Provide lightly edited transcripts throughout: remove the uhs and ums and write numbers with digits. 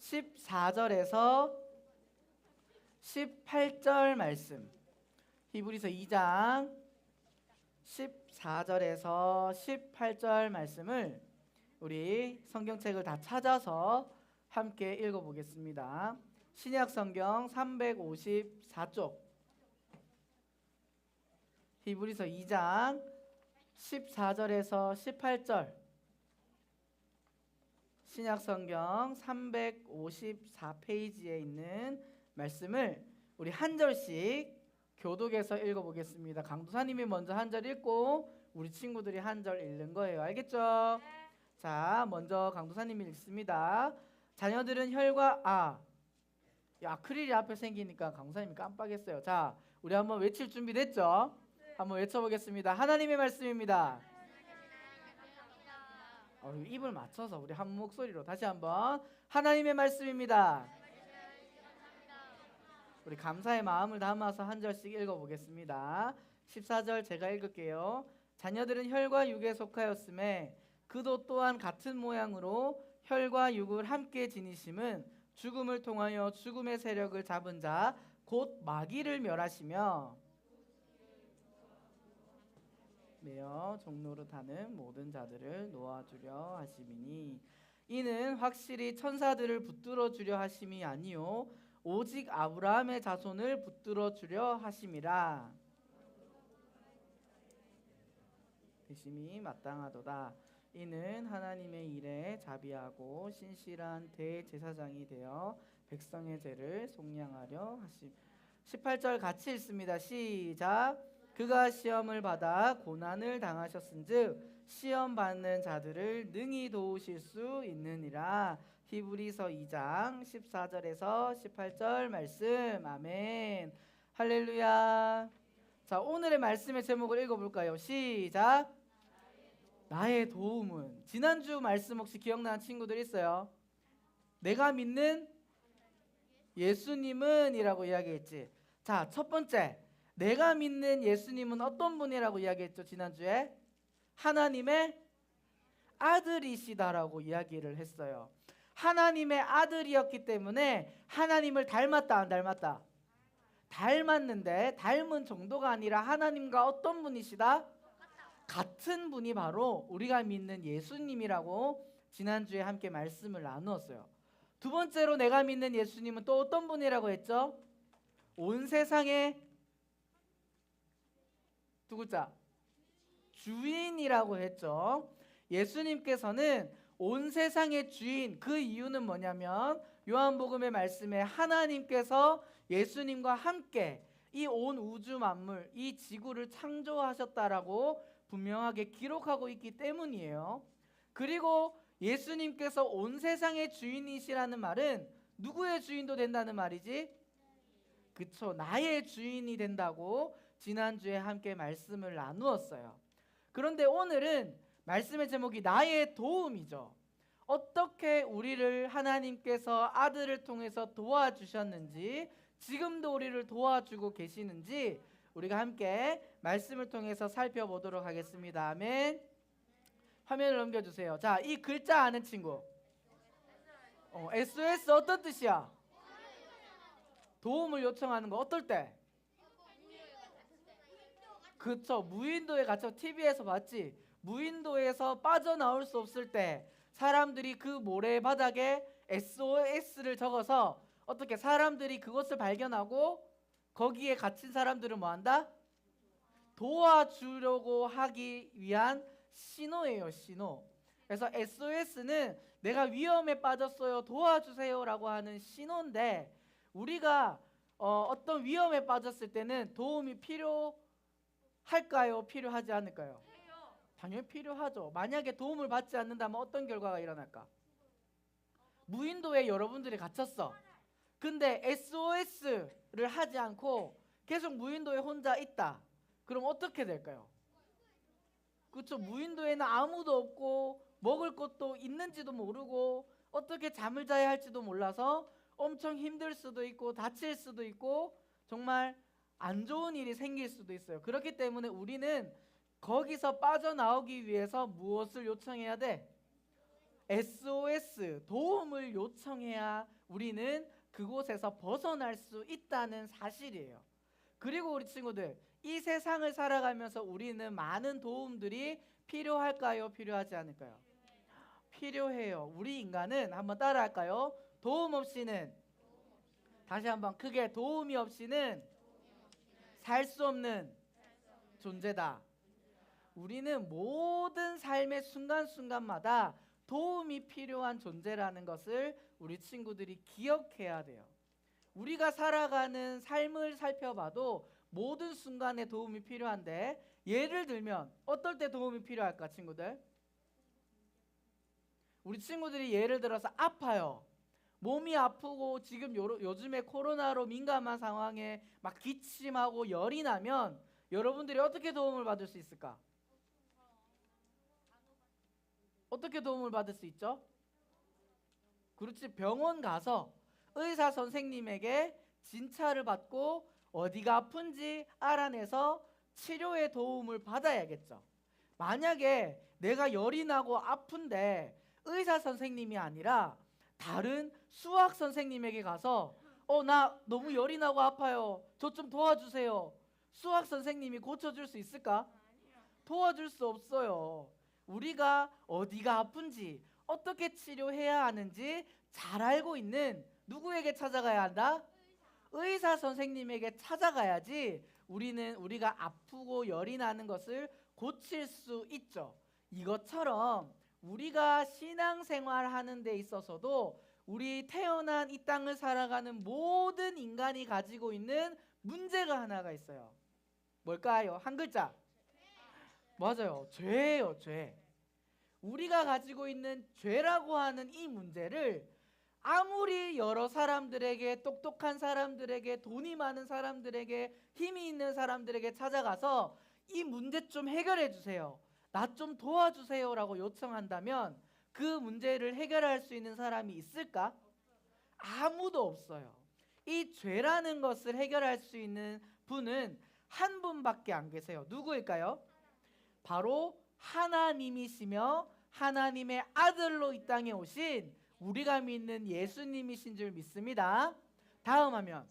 14절에서 18절 말씀. 히브리서 2장 14절에서 18절 말씀을 우리 성경책을 다 찾아서 함께 읽어보겠습니다. 신약 성경 354쪽 히브리서 2장 14절에서 18절 신약 성경 354페이지에 있는 말씀을 우리 한 절씩 교독해서 읽어보겠습니다. 강도사님이 먼저 한 절 읽고 우리 친구들이 한 절 읽는 거예요. 알겠죠? 자, 먼저 강도사님이 읽습니다. 자녀들은 혈과 아크릴이 앞에 생기니까 강도사님이 깜빡했어요. 자, 우리 한번 외칠 준비 됐죠? 한번 외쳐보겠습니다. 하나님의 말씀입니다. 입을 맞춰서 우리 한 목소리로 다시 한번 하나님의 말씀입니다. 우리 감사의 마음을 담아서 한 절씩 읽어보겠습니다. 14절 제가 읽을게요. 자녀들은 혈과 육에 속하였음에 그도 또한 같은 모양으로 혈과 육을 함께 지니심은 죽음을 통하여 죽음의 세력을 잡은 자 곧 마귀를 멸하시며 매어 종로로 타는 모든 자들을 놓아주려 하심이니 이는 확실히 천사들을 붙들어 주려 하심이 아니요 오직 아브라함의 자손을 붙들어 주려 하심이라. 배심이 마땅하도다. 이는 하나님의 일에 자비하고 신실한 대제사장이 되어 백성의 죄를 속량하려 하심. 18절 같이 읽습니다. 시작. 그가 시험을 받아 고난을 당하셨은즉 시험 받는 자들을 능히 도우실 수 있느니라. 히브리서 2장 14절에서 18절 말씀. 아멘. 할렐루야. 자, 오늘의 말씀의 제목을 읽어볼까요? 시작. 나의 도움은. 지난주 말씀 혹시 기억나는 친구들 있어요? 내가 믿는 예수님은 이라고 이야기했지. 자, 첫 번째, 내가 믿는 예수님은 어떤 분이라고 이야기했죠? 지난주에 하나님의 아들이시다라고 이야기를 했어요. 하나님의 아들이었기 때문에 하나님을 닮았다 안 닮았다? 닮았는데 닮은 정도가 아니라 하나님과 어떤 분이시다? 같은 분이 바로 우리가 믿는 예수님이라고 지난주에 함께 말씀을 나누었어요. 두 번째로 내가 믿는 예수님은 또 어떤 분이라고 했죠? 온 세상의 두 글자 주인이라고 했죠. 예수님께서는 온 세상의 주인. 그 이유는 뭐냐면 요한복음의 말씀에 하나님께서 예수님과 함께 이 온 우주 만물, 이 지구를 창조하셨다라고 분명하게 기록하고 있기 때문이에요. 그리고 예수님께서 온 세상의 주인이시라는 말은 누구의 주인도 된다는 말이지? 그쵸, 나의 주인이 된다고 지난주에 함께 말씀을 나누었어요. 그런데 오늘은 말씀의 제목이 나의 도움이죠. 어떻게 우리를 하나님께서 아들을 통해서 도와주셨는지, 지금도 우리를 도와주고 계시는지 우리가 함께 말씀을 통해서 살펴보도록 하겠습니다. 아멘. 화면을 넘겨주세요. 자, 이 글자 아는 친구. SOS 어떤 뜻이야? 도움을 요청하는 거. 어떨 때? 그쵸, 무인도에 갇혀 TV에서 봤지. 무인도에서 빠져나올 수 없을 때 사람들이 그 모래바닥에 SOS를 적어서 어떻게 사람들이 그것을 발견하고 거기에 갇힌 사람들을 뭐한다? 도와주려고 하기 위한 신호예요, 신호. 그래서 SOS는 내가 위험에 빠졌어요, 도와주세요 라고 하는 신호인데, 우리가 어떤 위험에 빠졌을 때는 도움이 필요할까요? 필요하지 않을까요? 당연히 필요하죠. 만약에 도움을 받지 않는다면 어떤 결과가 일어날까? 무인도에 여러분들이 갇혔어. 근데 SOS를 하지 않고 계속 무인도에 혼자 있다. 그럼 어떻게 될까요? 그렇죠. 무인도에는 아무도 없고 먹을 것도 있는지도 모르고 어떻게 잠을 자야 할지도 몰라서 엄청 힘들 수도 있고 다칠 수도 있고 정말 안 좋은 일이 생길 수도 있어요. 그렇기 때문에 우리는 거기서 빠져나오기 위해서 무엇을 요청해야 돼? SOS 도움을 요청해야 우리는 그곳에서 벗어날 수 있다는 사실이에요. 그리고 우리 친구들, 이 세상을 살아가면서 우리는 많은 도움들이 필요할까요? 필요하지 않을까요? 필요해요. 우리 인간은 한번 따라할까요? 도움 없이는, 다시 한번 크게, 도움이 없이는 살 수 없는 존재다. 우리는 모든 삶의 순간순간마다 도움이 필요한 존재라는 것을 우리 친구들이 기억해야 돼요. 우리가 살아가는 삶을 살펴봐도 모든 순간에 도움이 필요한데, 예를 들면 어떨 때 도움이 필요할까 친구들? 우리 친구들이 예를 들어서 아파요. 몸이 아프고 지금 요즘에 코로나로 민감한 상황에 막 기침하고 열이 나면 여러분들이 어떻게 도움을 받을 수 있을까? 어떻게 도움을 받을 수 있죠? 그렇지, 병원 가서 의사 선생님에게 진찰을 받고 어디가 아픈지 알아내서 치료의 도움을 받아야겠죠. 만약에 내가 열이 나고 아픈데 의사 선생님이 아니라 다른 수학 선생님에게 가서 나 너무 열이 나고 아파요. 저 좀 도와주세요. 수학 선생님이 고쳐줄 수 있을까? 도와줄 수 없어요. 우리가 어디가 아픈지 어떻게 치료해야 하는지 잘 알고 있는 누구에게 찾아가야 한다? 의사 선생님에게 찾아가야지 우리가 아프고 열이 나는 것을 고칠 수 있죠. 이것처럼 우리가 신앙생활 하는 데 있어서도 우리 태어난 이 땅을 살아가는 모든 인간이 가지고 있는 문제가 하나가 있어요. 뭘까요? 한 글자. 맞아요. 죄예요, 죄. 우리가 가지고 있는 죄라고 하는 이 문제를 아무리 여러 사람들에게, 똑똑한 사람들에게, 돈이 많은 사람들에게, 힘이 있는 사람들에게 찾아가서 이 문제 좀 해결해 주세요, 나 좀 도와주세요 라고 요청한다면 그 문제를 해결할 수 있는 사람이 있을까? 아무도 없어요. 이 죄라는 것을 해결할 수 있는 분은 한 분밖에 안 계세요. 누구일까요? 바로 하나님이시며 하나님의 아들로 이 땅에 오신 우리가 믿는 예수님이신 줄 믿습니다. 다음 화면.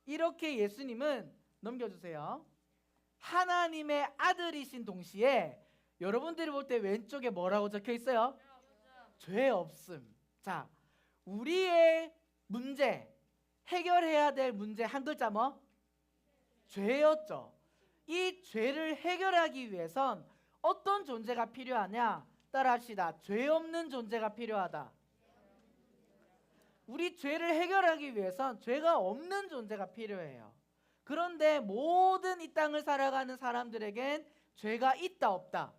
이렇게 예수님은, 넘겨주세요, 하나님의 아들이신 동시에 여러분들이 볼 때 왼쪽에 뭐라고 적혀 있어요? 죄 없음. 자, 우리의 문제, 해결해야 될 문제 한 글자 뭐? 죄였죠. 이 죄를 해결하기 위해선 어떤 존재가 필요하냐? 따라합시다. 죄 없는 존재가 필요하다. 우리 죄를 해결하기 위해선 죄가 없는 존재가 필요해요. 그런데 모든 이 땅을 살아가는 사람들에겐 죄가 있다 없다?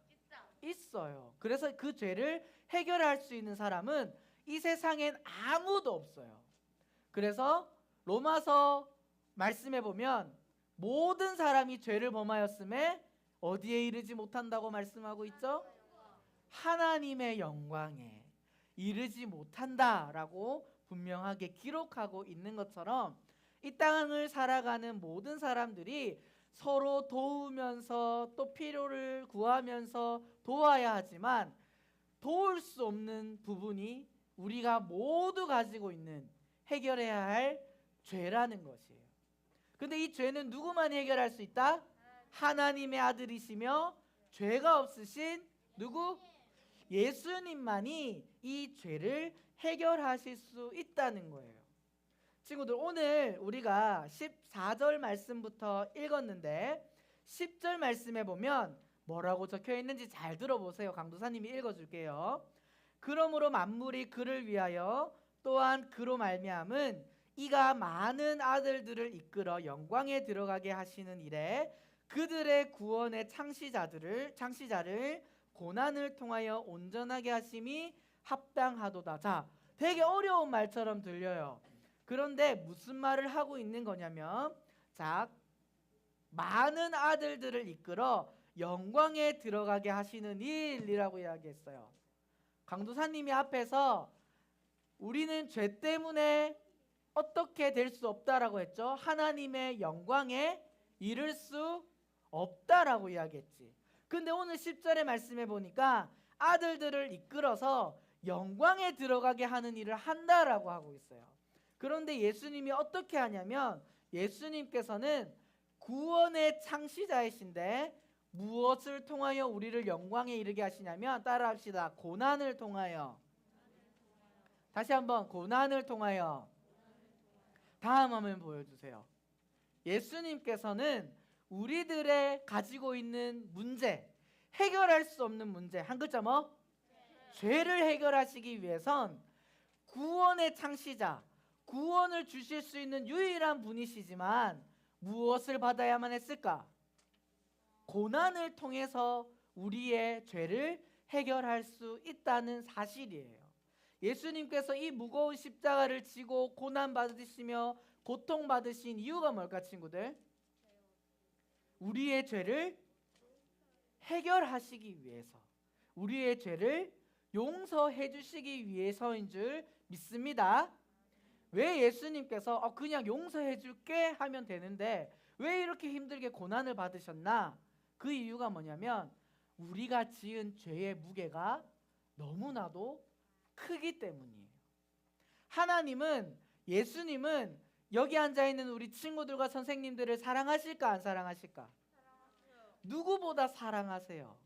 있어요. 그래서 그 죄를 해결할 수 있는 사람은 이 세상엔 아무도 없어요. 그래서 로마서 말씀해 보면 모든 사람이 죄를 범하였음에 어디에 이르지 못한다고 말씀하고 있죠? 하나님의 영광에 이르지 못한다라고 분명하게 기록하고 있는 것처럼 이 땅을 살아가는 모든 사람들이 서로 도우면서 또 필요를 구하면서 도와야 하지만 도울 수 없는 부분이 우리가 모두 가지고 있는, 해결해야 할 죄라는 것이에요. 근데 이 죄는 누구만 해결할 수 있다? 하나님의 아들이시며 죄가 없으신 누구? 예수님만이 이 죄를 해결하실 수 있다는 거예요. 친구들, 오늘 우리가 14절 말씀부터 읽었는데 10절 말씀에 보면 뭐라고 적혀 있는지 잘 들어보세요. 강도사님이 읽어줄게요. 그러므로 만물이 그를 위하여 또한 그로 말미암은 이가 많은 아들들을 이끌어 영광에 들어가게 하시는 일에 그들의 구원의 창시자를 고난을 통하여 온전하게 하심이 합당하도다. 자, 되게 어려운 말처럼 들려요. 그런데 무슨 말을 하고 있는 거냐면, 자, 많은 아들들을 이끌어 영광에 들어가게 하시는 일이라고 이야기했어요. 강도사님이 앞에서 우리는 죄 때문에 어떻게 될 수 없다라고 했죠. 하나님의 영광에 이를 수 없다라고 이야기했지. 근데 오늘 10절의 말씀에 보니까 아들들을 이끌어서 영광에 들어가게 하는 일을 한다라고 하고 있어요. 그런데 예수님이 어떻게 하냐면 예수님께서는 구원의 창시자이신데 무엇을 통하여 우리를 영광에 이르게 하시냐면 따라합시다. 고난을 통하여. 다시 한번 고난을 통하여. 다음 화면 보여주세요. 예수님께서는 우리들의 가지고 있는 문제, 해결할 수 없는 문제, 한 글자 뭐? 죄를 해결하시기 위해선 구원의 창시자, 구원을 주실 수 있는 유일한 분이시지만 무엇을 받아야만 했을까? 고난을 통해서 우리의 죄를 해결할 수 있다는 사실이에요. 예수님께서 이 무거운 십자가를 지고 고난 받으시며 고통 받으신 이유가 뭘까, 친구들? 우리의 죄를 해결하시기 위해서, 우리의 죄를 용서해 주시기 위해서인 줄 믿습니다. 왜 예수님께서 그냥 용서해 줄게 하면 되는데 왜 이렇게 힘들게 고난을 받으셨나? 그 이유가 뭐냐면 우리가 지은 죄의 무게가 너무나도 크기 때문이에요. 하나님은, 예수님은 여기 앉아있는 우리 친구들과 선생님들을 사랑하실까 안 사랑하실까? 누구보다 사랑하세요.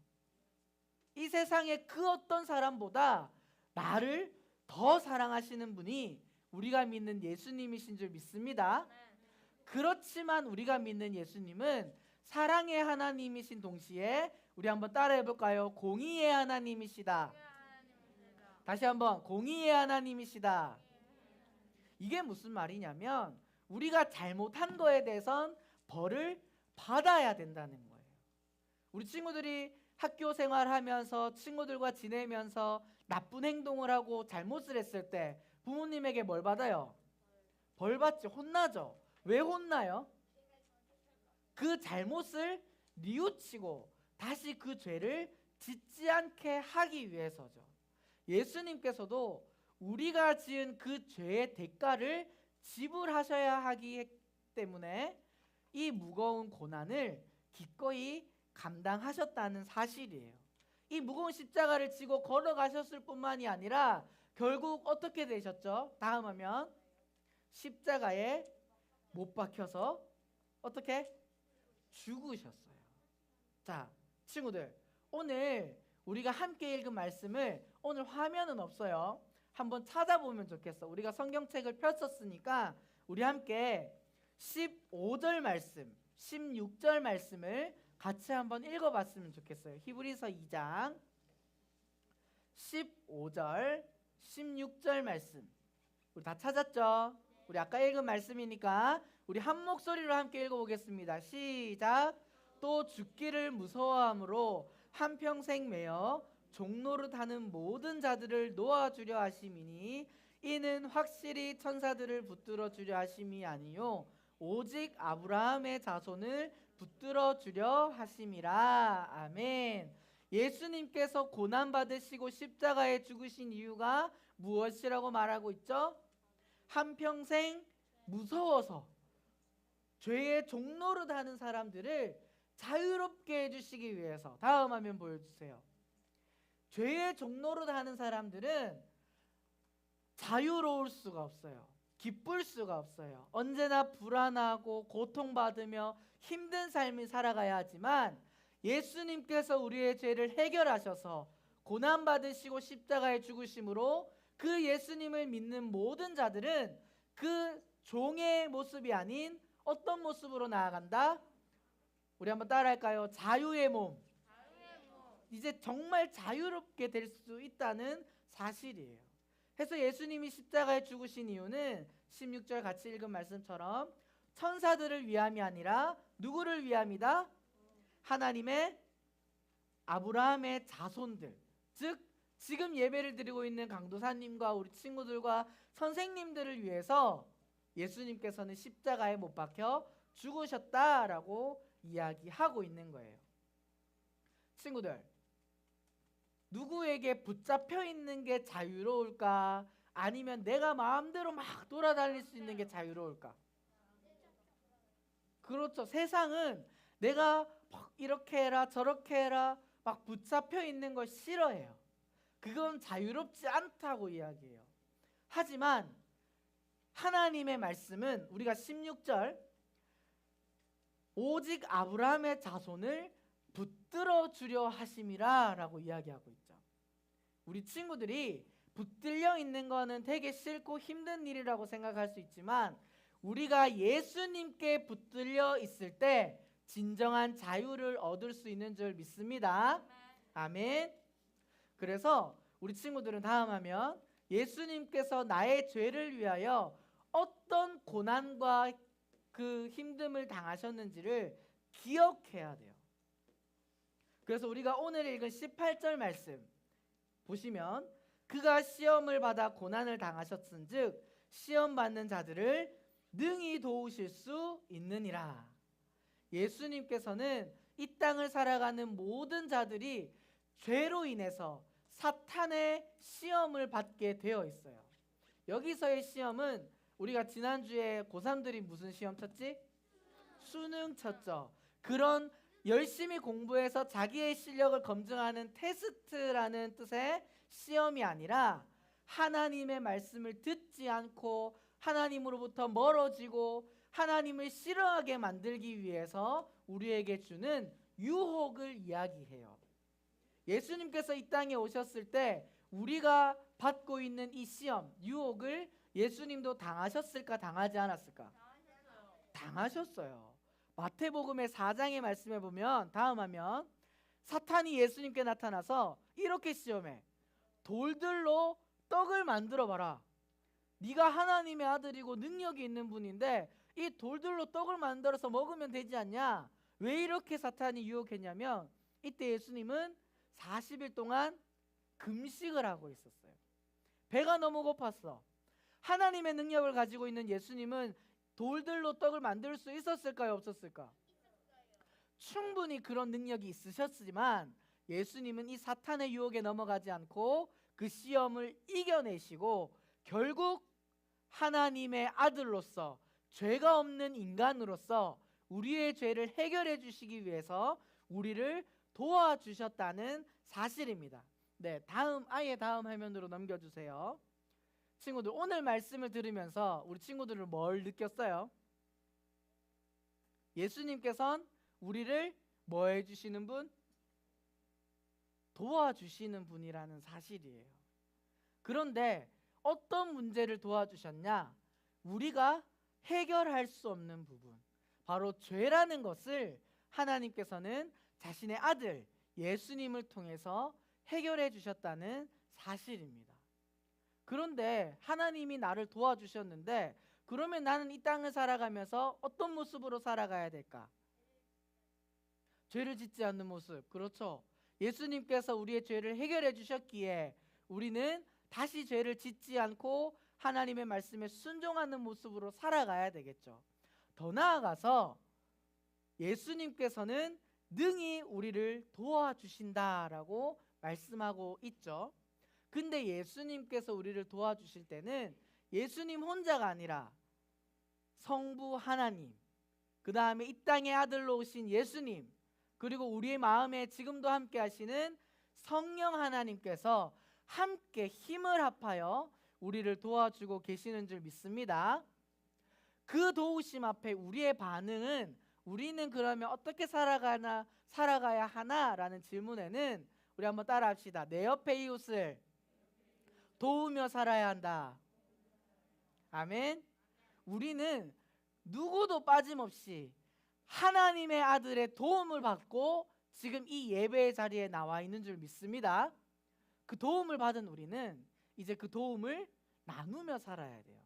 이 세상의 그 어떤 사람보다 나를 더 사랑하시는 분이 우리가 믿는 예수님이신 줄 믿습니다. 그렇지만 우리가 믿는 예수님은 사랑의 하나님이신 동시에 우리 한번 따라해 볼까요? 공의의 하나님이시다. 다시 한번 공의의 하나님이시다. 이게 무슨 말이냐면 우리가 잘못한 거에 대해선 벌을 받아야 된다는 거예요. 우리 친구들이 학교 생활하면서 친구들과 지내면서 나쁜 행동을 하고 잘못을 했을 때 부모님에게 뭘 받아요? 벌 받지, 혼나죠. 왜 혼나요? 그 잘못을 뉘우치고 다시 그 죄를 짓지 않게 하기 위해서죠. 예수님께서도 우리가 지은 그 죄의 대가를 지불하셔야 하기 때문에 이 무거운 고난을 기꺼이 감당하셨다는 사실이에요. 이 무거운 십자가를 지고 걸어가셨을 뿐만이 아니라 결국 어떻게 되셨죠? 다음 화면. 십자가에 못 박혀서 어떻게? 죽으셨어요. 자, 친구들, 오늘 우리가 함께 읽은 말씀을 오늘 화면은 없어요. 한번 찾아보면 좋겠어. 우리가 성경책을 펼쳤으니까 우리 함께 15절 말씀, 16절 말씀을 같이 한번 읽어봤으면 좋겠어요. 히브리서 2장 15절, 16절 말씀. 우리 다 찾았죠? 우리 아까 읽은 말씀이니까 우리 한 목소리로 함께 읽어보겠습니다. 시작. 또 죽기를 무서워함으로 한평생 매여 종노릇하는 모든 자들을 놓아주려 하심이니 이는 확실히 천사들을 붙들어 주려 하심이 아니요 오직 아브라함의 자손을 붙들어 주려 하심이라. 아멘. 예수님께서 고난 받으시고 십자가에 죽으신 이유가 무엇이라고 말하고 있죠? 한평생 무서워서 죄의 종노릇하는 사람들을 자유롭게 해주시기 위해서. 다음 화면 보여주세요. 죄의 종노릇하는 사람들은 자유로울 수가 없어요. 기쁠 수가 없어요. 언제나 불안하고 고통받으며 힘든 삶을 살아가야 하지만 예수님께서 우리의 죄를 해결하셔서 고난받으시고 십자가에 죽으심으로 그 예수님을 믿는 모든 자들은 그 종의 모습이 아닌 어떤 모습으로 나아간다? 우리 한번 따라할까요? 자유의 몸. 이제 정말 자유롭게 될 수 있다는 사실이에요. 그래서 예수님이 십자가에 죽으신 이유는 16절 같이 읽은 말씀처럼 천사들을 위함이 아니라 누구를 위함이다? 하나님의 아브라함의 자손들, 즉 지금 예배를 드리고 있는 강도사님과 우리 친구들과 선생님들을 위해서 예수님께서는 십자가에 못 박혀 죽으셨다라고 이야기하고 있는 거예요. 친구들, 누구에게 붙잡혀 있는 게 자유로울까? 아니면 내가 마음대로 막 돌아다닐 수 있는 게 자유로울까? 그렇죠. 세상은 내가 막 이렇게 해라 저렇게 해라 막 붙잡혀 있는 걸 싫어해요. 그건 자유롭지 않다고 이야기해요. 하지만 하나님의 말씀은 우리가 16절 오직 아브라함의 자손을 붙들어 주려 하심이라 라고 이야기하고 있죠. 우리 친구들이 붙들려 있는 거는 되게 싫고 힘든 일이라고 생각할 수 있지만 우리가 예수님께 붙들려 있을 때 진정한 자유를 얻을 수 있는 줄 믿습니다. 아멘. 그래서 우리 친구들은 다음 하면 예수님께서 나의 죄를 위하여 어떤 고난과 그 힘듦을 당하셨는지를 기억해야 돼요. 그래서 우리가 오늘 읽은 18절 말씀 보시면 그가 시험을 받아 고난을 당하셨은즉 시험 받는 자들을 능히 도우실 수 있느니라. 예수님께서는 이 땅을 살아가는 모든 자들이 죄로 인해서 사탄의 시험을 받게 되어 있어요. 여기서의 시험은 우리가 지난주에 고3들이 무슨 시험 쳤지? 수능 쳤죠. 그런 열심히 공부해서 자기의 실력을 검증하는 테스트라는 뜻의 시험이 아니라 하나님의 말씀을 듣지 않고 하나님으로부터 멀어지고 하나님을 싫어하게 만들기 위해서 우리에게 주는 유혹을 이야기해요. 예수님께서 이 땅에 오셨을 때 우리가 받고 있는 이 시험, 유혹을 예수님도 당하셨을까 당하지 않았을까? 당하셨어요. 마태복음의 4장의 말씀에 보면 다음 하면 사탄이 예수님께 나타나서 이렇게 시험해. 돌들로 떡을 만들어 봐라. 네가 하나님의 아들이고 능력이 있는 분인데 이 돌들로 떡을 만들어서 먹으면 되지 않냐? 왜 이렇게 사탄이 유혹했냐면 이때 예수님은 40일 동안 금식을 하고 있었어요. 배가 너무 고팠어. 하나님의 능력을 가지고 있는 예수님은 돌들로 떡을 만들 수 있었을까요? 없었을까? 충분히 그런 능력이 있으셨지만 예수님은 이 사탄의 유혹에 넘어가지 않고 그 시험을 이겨내시고 결국 하나님의 아들로서 죄가 없는 인간으로서 우리의 죄를 해결해 주시기 위해서 우리를 도와주셨다는 사실입니다. 네, 다음 화면으로 넘겨주세요. 친구들, 오늘 말씀을 들으면서 우리 친구들은 뭘 느꼈어요? 예수님께서는 우리를 뭐 해주시는 분? 도와주시는 분이라는 사실이에요. 그런데 어떤 문제를 도와주셨냐? 우리가 해결할 수 없는 부분, 바로 죄라는 것을 하나님께서는 자신의 아들 예수님을 통해서 해결해 주셨다는 사실입니다. 그런데 하나님이 나를 도와주셨는데 그러면 나는 이 땅을 살아가면서 어떤 모습으로 살아가야 될까? 죄를 짓지 않는 모습. 그렇죠. 예수님께서 우리의 죄를 해결해 주셨기에 우리는 다시 죄를 짓지 않고 하나님의 말씀에 순종하는 모습으로 살아가야 되겠죠. 더 나아가서 예수님께서는 능히 우리를 도와주신다라고 말씀하고 있죠. 근데 예수님께서 우리를 도와주실 때는 예수님 혼자가 아니라 성부 하나님, 그 다음에 이 땅의 아들로 오신 예수님, 그리고 우리의 마음에 지금도 함께 하시는 성령 하나님께서 함께 힘을 합하여 우리를 도와주고 계시는 줄 믿습니다. 그 도우심 앞에 우리의 반응은 우리는 그러면 어떻게 살아가야 하나라는 질문에는 우리 한번 따라 합시다. 내 옆에 이웃을 도우며 살아야 한다. 아멘. 우리는 누구도 빠짐없이 하나님의 아들의 도움을 받고 지금 이 예배의 자리에 나와 있는 줄 믿습니다. 그 도움을 받은 우리는 이제 그 도움을 나누며 살아야 돼요.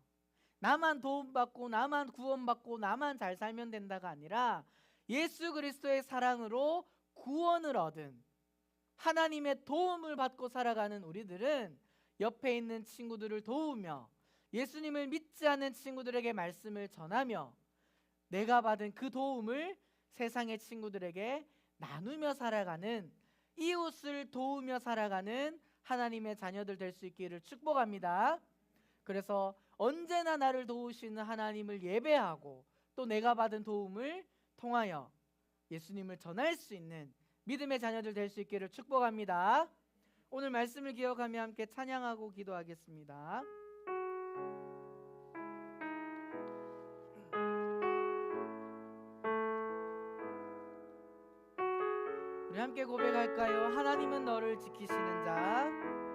나만 도움받고 나만 구원받고 나만 잘 살면 된다가 아니라 예수 그리스도의 사랑으로 구원을 얻은 하나님의 도움을 받고 살아가는 우리들은 옆에 있는 친구들을 도우며 예수님을 믿지 않는 친구들에게 말씀을 전하며 내가 받은 그 도움을 세상의 친구들에게 나누며 살아가는, 이웃을 도우며 살아가는 하나님의 자녀들 될 수 있기를 축복합니다. 그래서 언제나 나를 도우시는 하나님을 예배하고 또 내가 받은 도움을 통하여 예수님을 전할 수 있는 믿음의 자녀들 될 수 있기를 축복합니다. 오늘 말씀을 기억하며 함께 찬양하고 기도하겠습니다. 우리 함께 고백할까요? 하나님은 너를 지키시는 자.